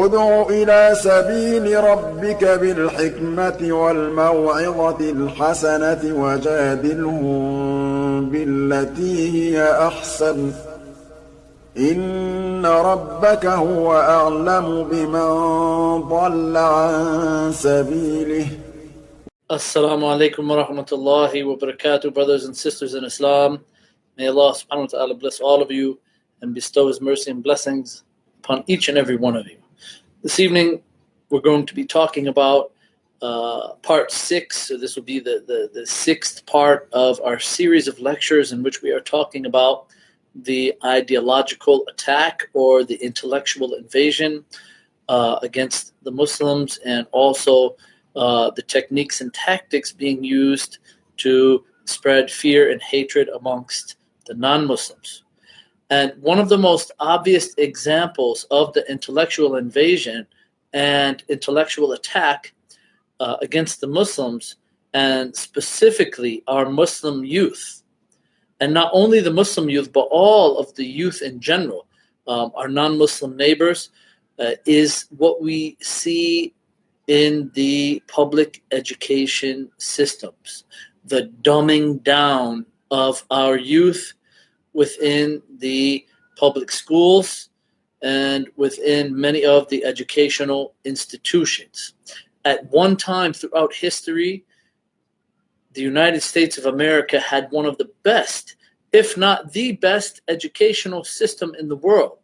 ادع إلى سبيل ربك بالحكمة والموعظة الحسنة وجادلهم بالتي هي أحسن إن ربك هو أعلم بمن ضل عن سبيله. Assalamu alaikum wa rahmatullahi wa barakatuh, brothers and sisters in Islam. May Allah subhanahu wa ta'ala bless all of you and bestow His mercy and blessings upon each and every one of you. This evening, we're going to be talking about part 6. So this will be the sixth part of our series of lectures in which we are talking about the ideological attack or the intellectual invasion against the Muslims, and also the techniques and tactics being used to spread fear and hatred amongst the non-Muslims. And one of the most obvious examples of the intellectual invasion and intellectual attack against the Muslims, and specifically our Muslim youth, and not only the Muslim youth, but all of the youth in general, our non-Muslim neighbors, is what we see in the public education systems, the dumbing down of our youth within the public schools and within many of the educational institutions. At one time throughout history, the United States of America had one of the best, if not the best, educational system in the world.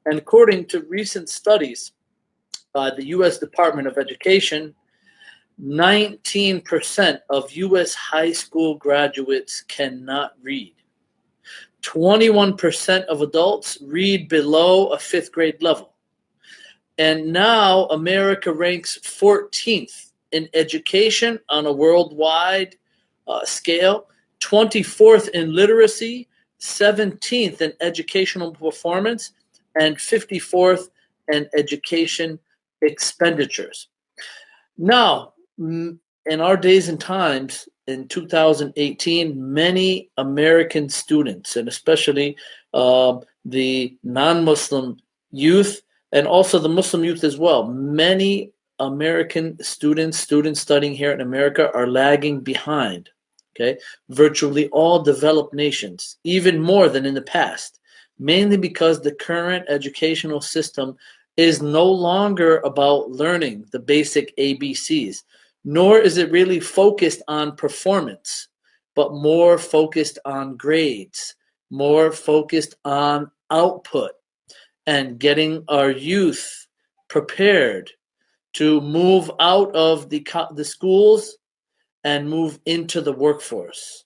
And according to recent studies by the U.S. Department of Education, 19% of U.S. high school graduates cannot read. 21% of adults read below a 5th grade level. And now America ranks 14th in education on a worldwide scale, 24th in literacy, 17th in educational performance, and 54th in education expenditures. Now, in our days and times, in 2018, many American students, and especially the non-Muslim youth, and also the Muslim youth as well, many American students studying here in America are lagging behind. Okay, virtually all developed nations, even more than in the past, mainly because the current educational system is no longer about learning the basic ABCs, nor is it really focused on performance, but more focused on grades, more focused on output, and getting our youth prepared to move out of the schools and move into the workforce.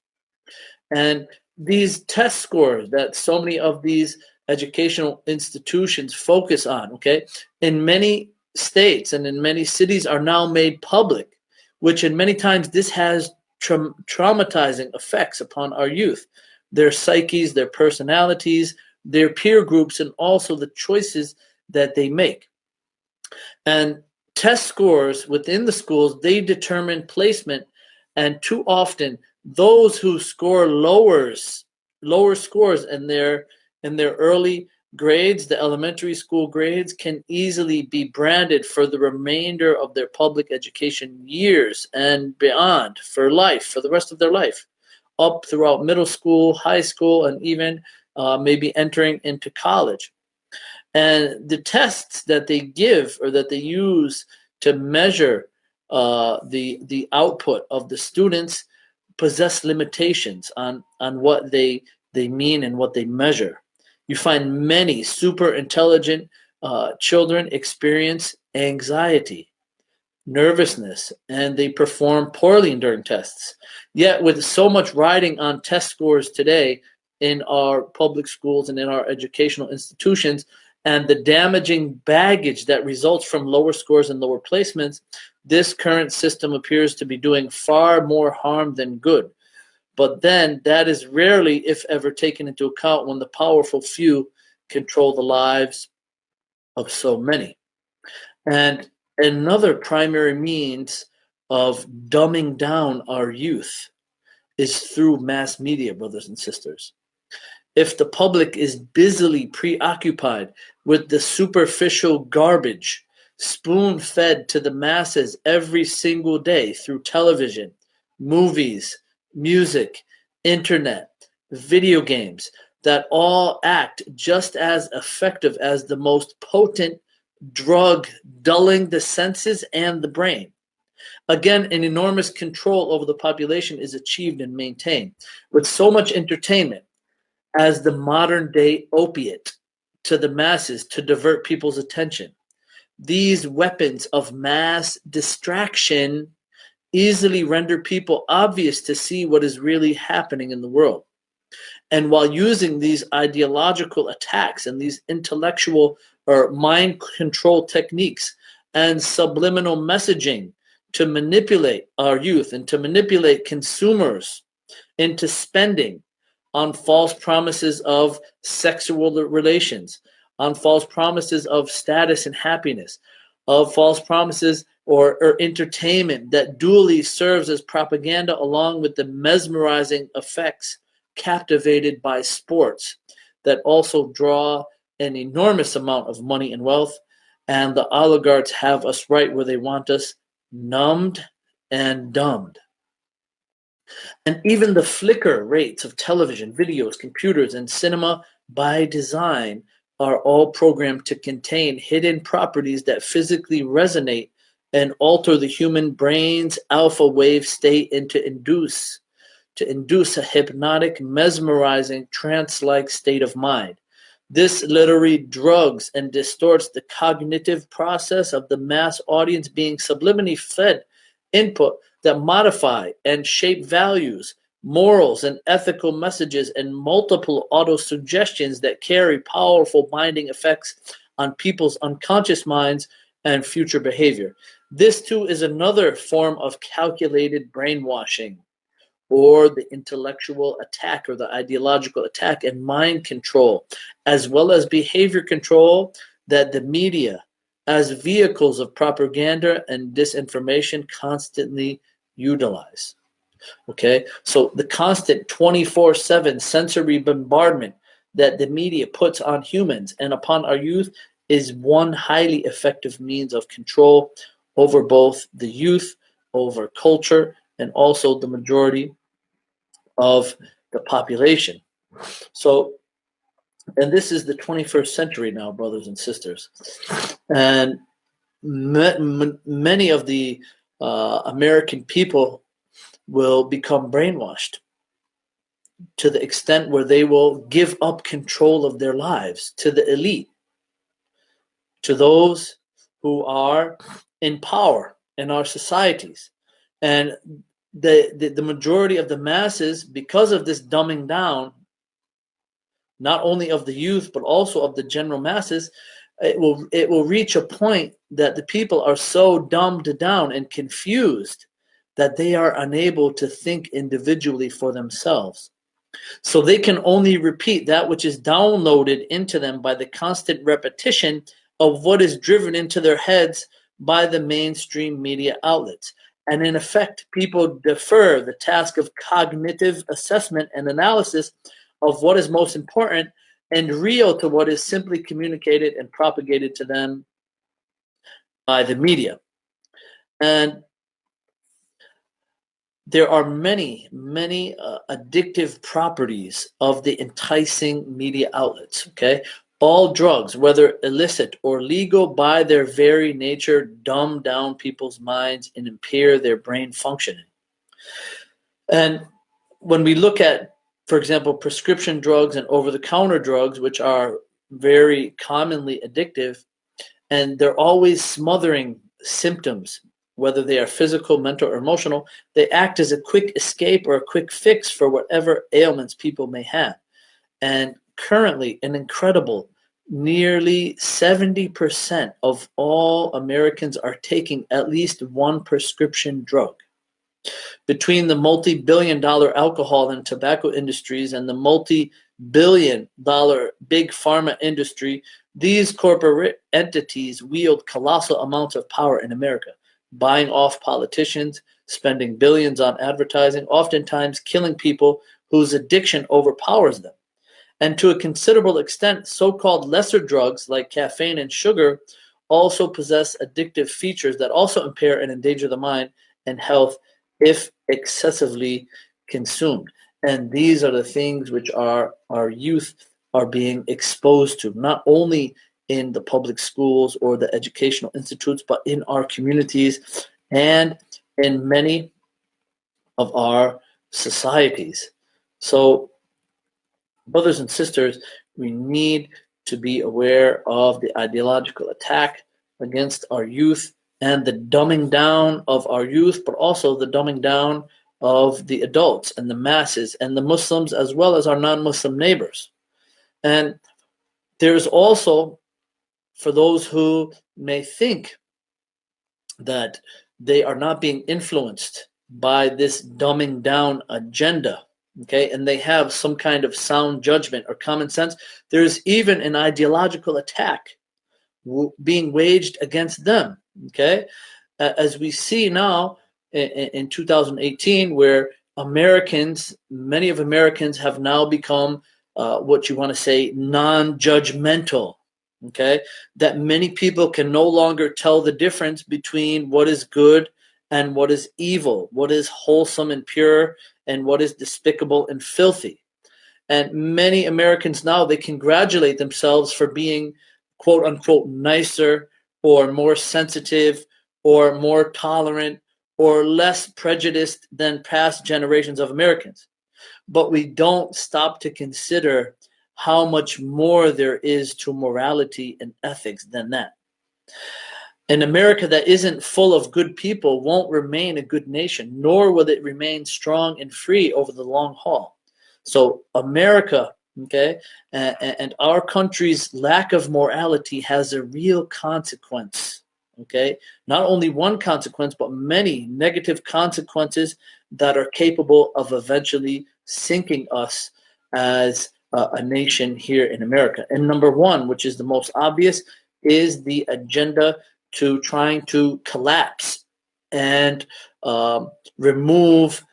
And these test scores that so many of these educational institutions focus on, okay, in many states and in many cities are now made public, which in many times this has traumatizing effects upon our youth, their psyches, their personalities, their peer groups, and also the choices that they make. And test scores within the schools, they determine placement, and too often those who score lower scores in their early grades, the elementary school grades, can easily be branded for the remainder of their public education years and beyond, for life, for the rest of their life, up throughout middle school, high school, and even maybe entering into college. And the tests that they give or that they use to measure the output of the students possess limitations on what they mean and what they measure. You find many super intelligent children experience anxiety, nervousness, and they perform poorly during tests. Yet with so much riding on test scores today in our public schools and in our educational institutions, and the damaging baggage that results from lower scores and lower placements, this current system appears to be doing far more harm than good. But then that is rarely, if ever, taken into account when the powerful few control the lives of so many. And another primary means of dumbing down our youth is through mass media, brothers and sisters. if the public is busily preoccupied with the superficial garbage spoon-fed to the masses every single day through television, movies, music, internet, video games, that all act just as effective as the most potent drug, dulling the senses and the brain. Again, an enormous control over the population is achieved and maintained with so much entertainment as the modern day opiate to the masses to divert people's attention. These weapons of mass distraction easily render people obvious to see what is really happening in the world. And while using these ideological attacks and these intellectual or mind control techniques and subliminal messaging to manipulate our youth and to manipulate consumers into spending on false promises of sexual relations, on false promises of status and happiness, of false promises or entertainment that duly serves as propaganda along with the mesmerizing effects captivated by sports that also draw an enormous amount of money and wealth. And the oligarchs have us right where they want us, numbed and dumbed. And even the flicker rates of television, videos, computers, and cinema by design are all programmed to contain hidden properties that physically resonate and alter the human brain's alpha wave state and to induce a hypnotic, mesmerizing, trance-like state of mind. This literally drugs and distorts the cognitive process of the mass audience being subliminally fed input that modify and shape values, morals, and ethical messages and multiple auto-suggestions that carry powerful binding effects on people's unconscious minds and future behavior. This too is another form of calculated brainwashing, or the intellectual attack or the ideological attack and mind control, as well as behavior control that the media, as vehicles of propaganda and disinformation, constantly utilize. Okay, so the constant 24/7 sensory bombardment that the media puts on humans and upon our youth is one highly effective means of control over both the youth, over culture, and also the majority of the population. So, and this is the 21st century now, brothers and sisters. And many of the American people will become brainwashed to the extent where they will give up control of their lives to the elite, to those who are in power in our societies. And the majority of the masses, because of this dumbing down, not only of the youth but also of the general masses, it will reach a point that the people are so dumbed down and confused that they are unable to think individually for themselves. So they can only repeat that which is downloaded into them by the constant repetition of what is driven into their heads by the mainstream media outlets. And in effect, people defer the task of cognitive assessment and analysis of what is most important and real to what is simply communicated and propagated to them by the media. And there are many addictive properties of the enticing media outlets, okay? All drugs, whether illicit or legal, by their very nature, dumb down people's minds and impair their brain functioning. And when we look at, for example, prescription drugs and over-the-counter drugs, which are very commonly addictive, and they're always smothering symptoms, whether they are physical, mental, or emotional, they act as a quick escape or a quick fix for whatever ailments people may have. And currently, an incredible nearly 70% of all Americans are taking at least one prescription drug. Between the multi-billion-dollar alcohol and tobacco industries and the multi-billion-dollar big pharma industry, these corporate entities wield colossal amounts of power in America, buying off politicians, spending billions on advertising, oftentimes killing people whose addiction overpowers them. And to a considerable extent, so-called lesser drugs like caffeine and sugar also possess addictive features that also impair and endanger the mind and health if excessively consumed. And these are the things which our youth are being exposed to, not only in the public schools or the educational institutes, but in our communities and in many of our societies. So, brothers and sisters, we need to be aware of the ideological attack against our youth and the dumbing down of our youth, but also the dumbing down of the adults and the masses and the Muslims as well as our non-Muslim neighbors. And there's also, for those who may think that they are not being influenced by this dumbing down agenda, okay, and they have some kind of sound judgment or common sense, there's even an ideological attack being waged against them, okay, as we see now in 2018, where many of Americans have now become what you want to say non-judgmental, okay, that many people can no longer tell the difference between what is good and what is evil, what is wholesome and pure and what is despicable and filthy. And many Americans now, they congratulate themselves for being quote unquote nicer or more sensitive or more tolerant or less prejudiced than past generations of Americans. But we don't stop to consider how much more there is to morality and ethics than that. An America that isn't full of good people won't remain a good nation, nor will it remain strong and free over the long haul. So America, okay, and our country's lack of morality has a real consequence, okay? Not only one consequence, but many negative consequences that are capable of eventually sinking us as a nation here in America. And number one, which is the most obvious, is the agenda to trying to collapse and remove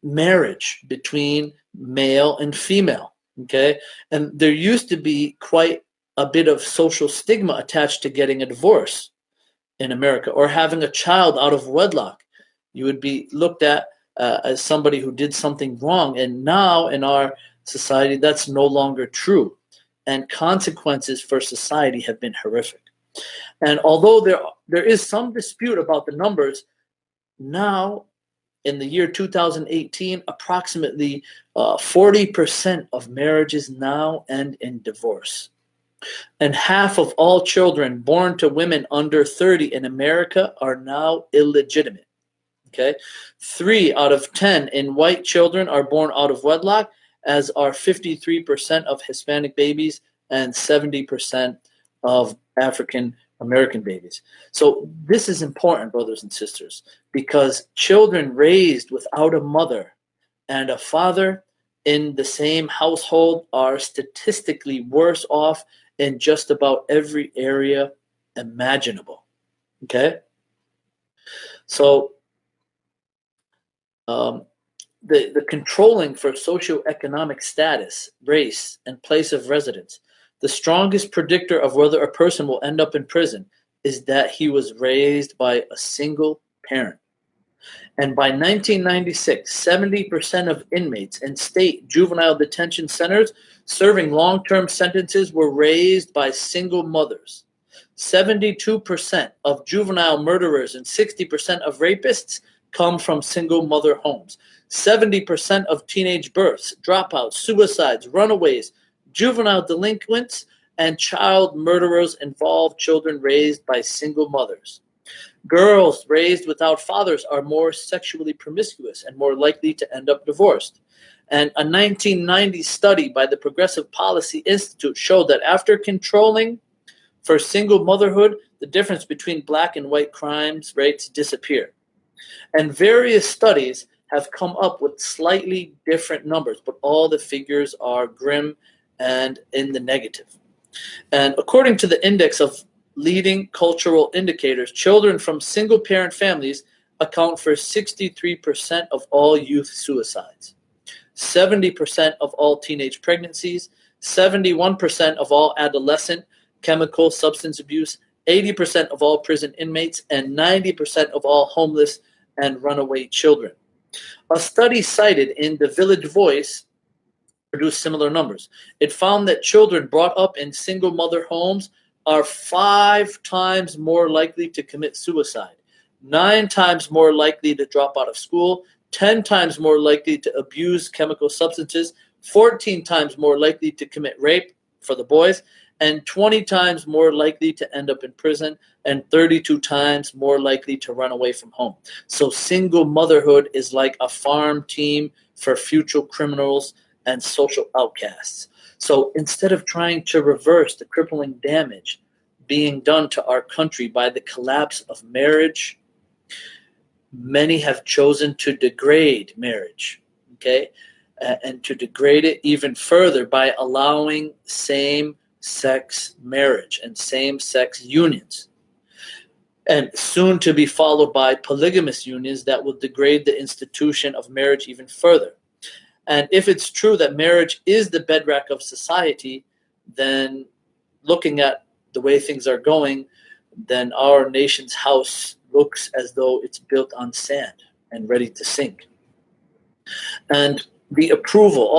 marriage between male and female, okay? And there used to be quite a bit of social stigma attached to getting a divorce in America or having a child out of wedlock. You would be looked at as somebody who did something wrong. And now in our society, that's no longer true. And consequences for society have been horrific. And although there is some dispute about the numbers, now in the year 2018, approximately 40% of marriages now end in divorce. And half of all children born to women under 30 in America are now illegitimate. Okay, 3 out of 10 in white children are born out of wedlock, as are 53% of Hispanic babies and 70% of African American babies. So this is important, brothers and sisters, because children raised without a mother and a father in the same household are statistically worse off in just about every area imaginable. Okay? So the controlling for socioeconomic status, race, and place of residence, the strongest predictor of whether a person will end up in prison is that he was raised by a single parent. And by 1996, 70% of inmates in state juvenile detention centers serving long-term sentences were raised by single mothers. 72% of juvenile murderers and 60% of rapists come from single mother homes. 70% of teenage births, dropouts, suicides, runaways, juvenile delinquents, and child murderers involve children raised by single mothers. Girls raised without fathers are more sexually promiscuous and more likely to end up divorced. And a 1990 study by the Progressive Policy Institute showed that after controlling for single motherhood, the difference between black and white crimes rates disappear. And various studies have come up with slightly different numbers, but all the figures are grim and in the negative. And according to the index of leading cultural indicators, children from single-parent families account for 63% of all youth suicides, 70% of all teenage pregnancies, 71% of all adolescent chemical substance abuse, 80% of all prison inmates, and 90% of all homeless and runaway children. A study cited in the Village Voice produced similar numbers. It found that children brought up in single mother homes are 5 times more likely to commit suicide, 9 times more likely to drop out of school, 10 times more likely to abuse chemical substances, 14 times more likely to commit rape for the boys, and 20 times more likely to end up in prison, and 32 times more likely to run away from home. So single motherhood is like a farm team for future criminals and social outcasts. So instead of trying to reverse the crippling damage being done to our country by the collapse of marriage, many have chosen to degrade marriage, okay? And to degrade it even further by allowing same-sex marriage and same-sex unions. And soon to be followed by polygamous unions that will degrade the institution of marriage even further. And if it's true that marriage is the bedrock of society, then looking at the way things are going, then our nation's house looks as though it's built on sand and ready to sink. And the approval,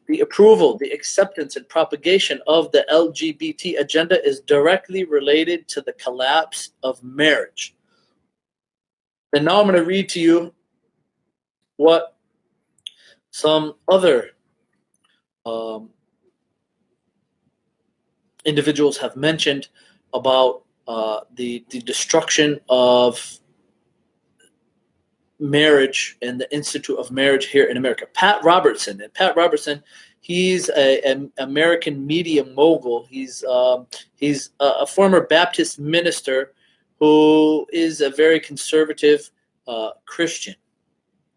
the acceptance and propagation of the LGBT agenda is directly related to the collapse of marriage. And now I'm going to read to you what some other individuals have mentioned about the destruction of marriage and the Institute of Marriage here in America. Pat Robertson, he's an American media mogul. He's a former Baptist minister who is a very conservative Christian.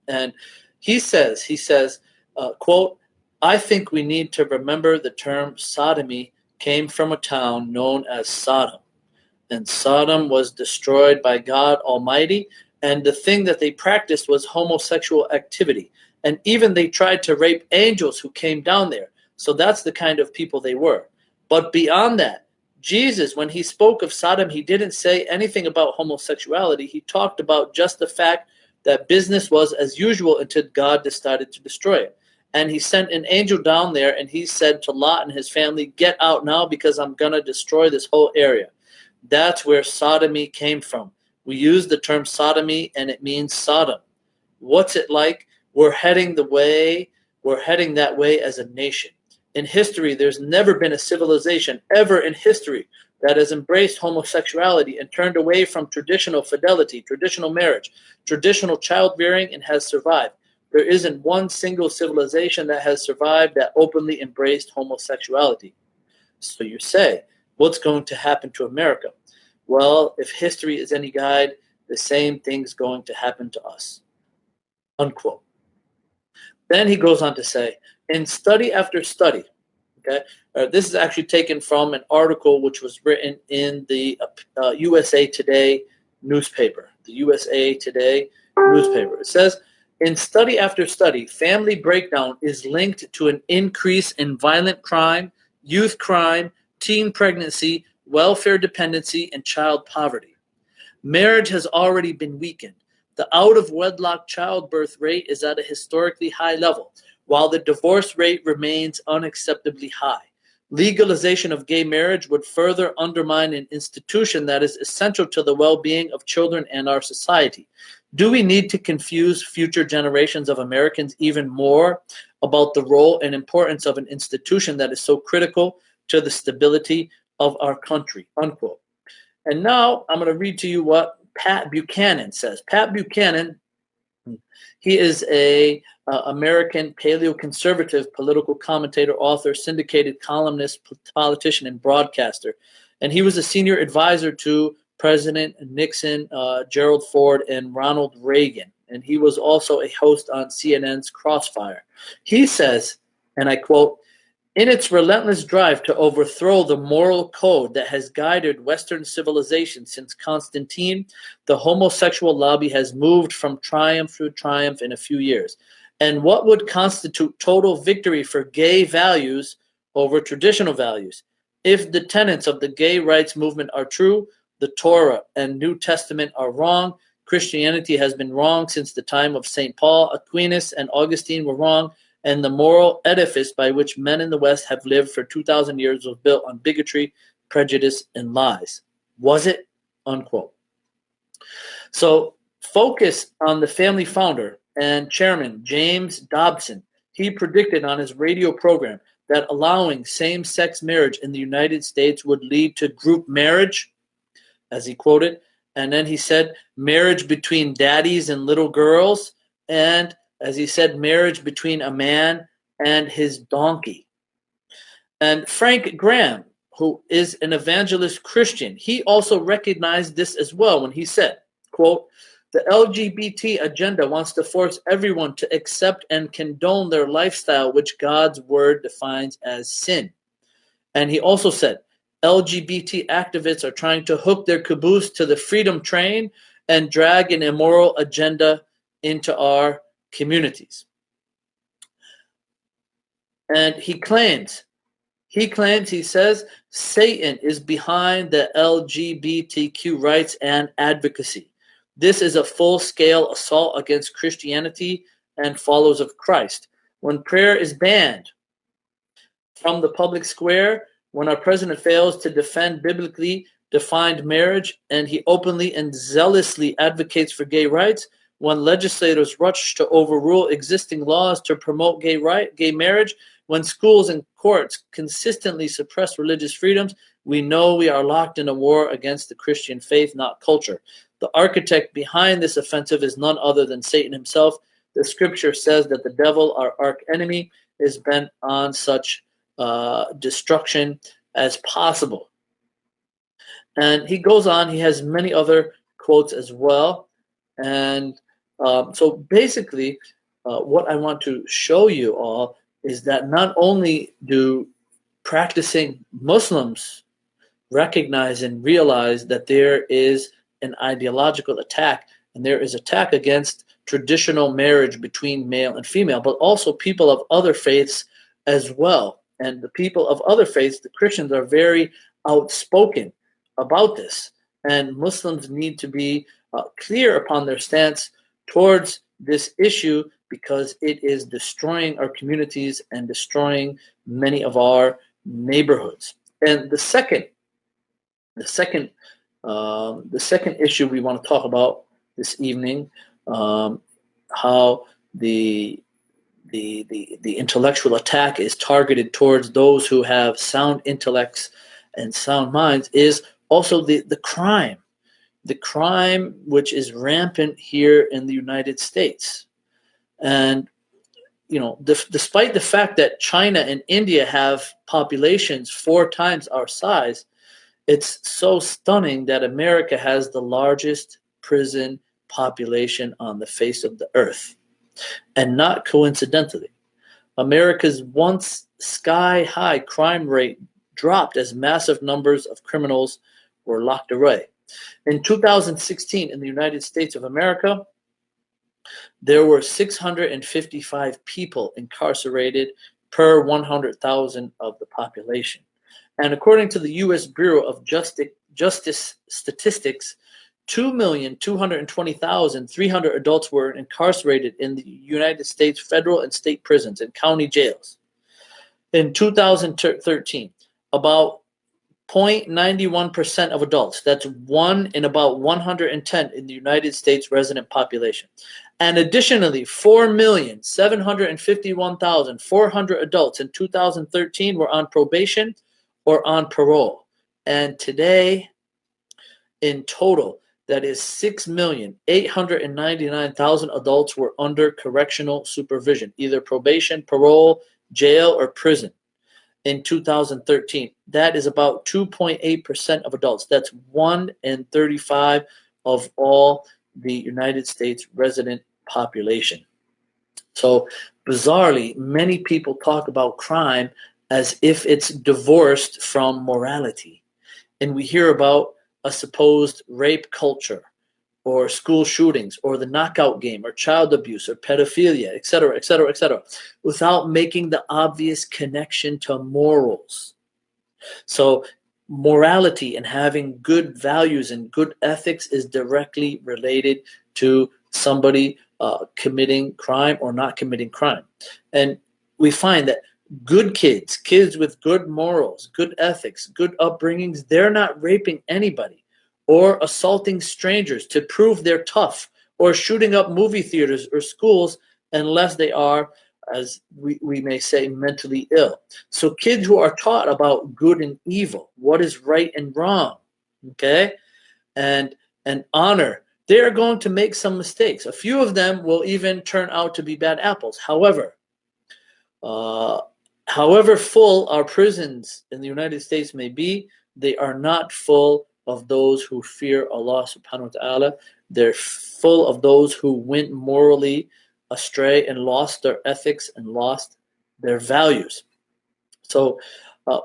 And he says, quote, "I think we need to remember the term sodomy came from a town known as Sodom. And Sodom was destroyed by God Almighty, and the thing that they practiced was homosexual activity. And even they tried to rape angels who came down there. So that's the kind of people they were. But beyond that, Jesus, when he spoke of Sodom, he didn't say anything about homosexuality. He talked about just the fact that business was as usual until God decided to destroy it. And he sent an angel down there, and he said to Lot and his family, 'Get out now because I'm going to destroy this whole area.' That's where sodomy came from. We use the term sodomy, and it means Sodom. What's it like? We're heading that way as a nation. In history, there's never been a civilization ever in history that has embraced homosexuality and turned away from traditional fidelity, traditional marriage, traditional childbearing, and has survived. There isn't one single civilization that has survived that openly embraced homosexuality." So you say, what's going to happen to America? Well, if history is any guide, the same thing's going to happen to us. Unquote. Then he goes on to say, in study after study, okay, this is actually taken from an article which was written in the USA Today newspaper. The USA Today newspaper. It says, in study after study, family breakdown is linked to an increase in violent crime, youth crime, teen pregnancy, welfare dependency, and child poverty. Marriage has already been weakened. The out-of-wedlock childbirth rate is at a historically high level, while the divorce rate remains unacceptably high. Legalization of gay marriage would further undermine an institution that is essential to the well-being of children and our society. Do we need to confuse future generations of Americans even more about the role and importance of an institution that is so critical to the stability of our country? Unquote. And now I'm going to read to you what Pat Buchanan says. Pat Buchanan, he is a American paleoconservative political commentator, author, syndicated columnist, politician, and broadcaster. And he was a senior advisor to President Nixon, Gerald Ford, and Ronald Reagan. And he was also a host on CNN's Crossfire. He says, and I quote, "In its relentless drive to overthrow the moral code that has guided Western civilization since Constantine, the homosexual lobby has moved from triumph to triumph in a few years. And what would constitute total victory for gay values over traditional values. If the tenets of the gay rights movement are true, the Torah and New Testament are wrong. Christianity has been wrong since the time of St. Paul. Aquinas and Augustine were wrong, and the moral edifice by which men in the West have lived for 2,000 years was built on bigotry, prejudice, and lies. Was it? Unquote. So focus on the family founder and chairman, James Dobson. He predicted on his radio program that allowing same-sex marriage in the United States would lead to group marriage, as he quoted. And then he said marriage between daddies and little girls. And as he said, marriage between a man and his donkey. And Frank Graham, who is an evangelist Christian, he also recognized this as well when he said, quote, the LGBT agenda wants to force everyone to accept and condone their lifestyle, which God's word defines as sin. And he also said, LGBT activists are trying to hook their caboose to the freedom train and drag an immoral agenda into our communities. And he says, Satan is behind the LGBTQ rights and advocacy. This is a full-scale assault against Christianity and followers of Christ. When prayer is banned from the public square, when our president fails to defend biblically defined marriage, and he openly and zealously advocates for gay rights, when legislators rush to overrule existing laws to promote gay marriage, when schools and courts consistently suppress religious freedoms, we know we are locked in a war against the Christian faith, not culture. The architect behind this offensive is none other than Satan himself. The scripture says that the devil, our arch enemy, is bent on such destruction as possible. And he goes on, he has many other quotes as well. And so basically, what I want to show you all is that not only do practicing Muslims recognize and realize that there is an ideological attack, and there is attack against traditional marriage between male and female, but also people of other faiths as well. And the people of other faiths, the Christians, are very outspoken about this. And Muslims need to be clear upon their stance towards this issue, because it is destroying our communities and destroying many of our neighborhoods. And the second issue we want to talk about this evening, how the intellectual attack is targeted towards those who have sound intellects and sound minds, is also the crime which is rampant here in the United States. And despite the fact that China and India have populations 4 times our size, it's so stunning that America has the largest prison population on the face of the earth. And not coincidentally, America's once sky-high crime rate dropped as massive numbers of criminals were locked away. In 2016, in the United States of America, there were 655 people incarcerated per 100,000 of the population. And according to the U.S. Bureau of Justice Statistics, 2,220,300 adults were incarcerated in the United States federal and state prisons and county jails. In 2013, about 0.91% of adults, that's 1 in about 110 in the United States resident population. And additionally, 4,751,400 adults in 2013 were on probation or on parole. And today, in total, that is 6,899,000 adults were under correctional supervision, either probation, parole, jail, or prison. In 2013, that is about 2.8% of adults. That's 1 in 35 of all the United States resident population. So bizarrely, many people talk about crime as if it's divorced from morality. And we hear about a supposed rape culture or school shootings, or the knockout game, or child abuse, or pedophilia, etc., etc., etc., without making the obvious connection to morals. So morality and having good values and good ethics is directly related to somebody committing crime or not committing crime. And we find that good kids, kids with good morals, good ethics, good upbringings, they're not raping anybody or assaulting strangers to prove they're tough, or shooting up movie theaters or schools unless they are, as we may say, mentally ill. So kids who are taught about good and evil, what is right and wrong, okay, and honor, they are going to make some mistakes. A few of them will even turn out to be bad apples. However full our prisons in the United States may be, they are not full of those who fear Allah subhanahu wa ta'ala. They're full of those who went morally astray and lost their ethics and lost their values. So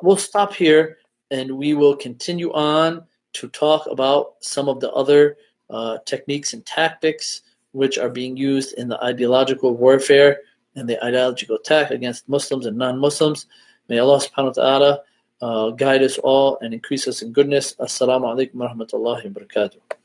we'll stop here, and we will continue on to talk about some of the other techniques and tactics which are being used in the ideological warfare and the ideological attack against Muslims and non-Muslims. May Allah subhanahu wa ta'ala guide us all and increase us in goodness. Assalamu alaikum wa rahmatullahi wa barakatuh.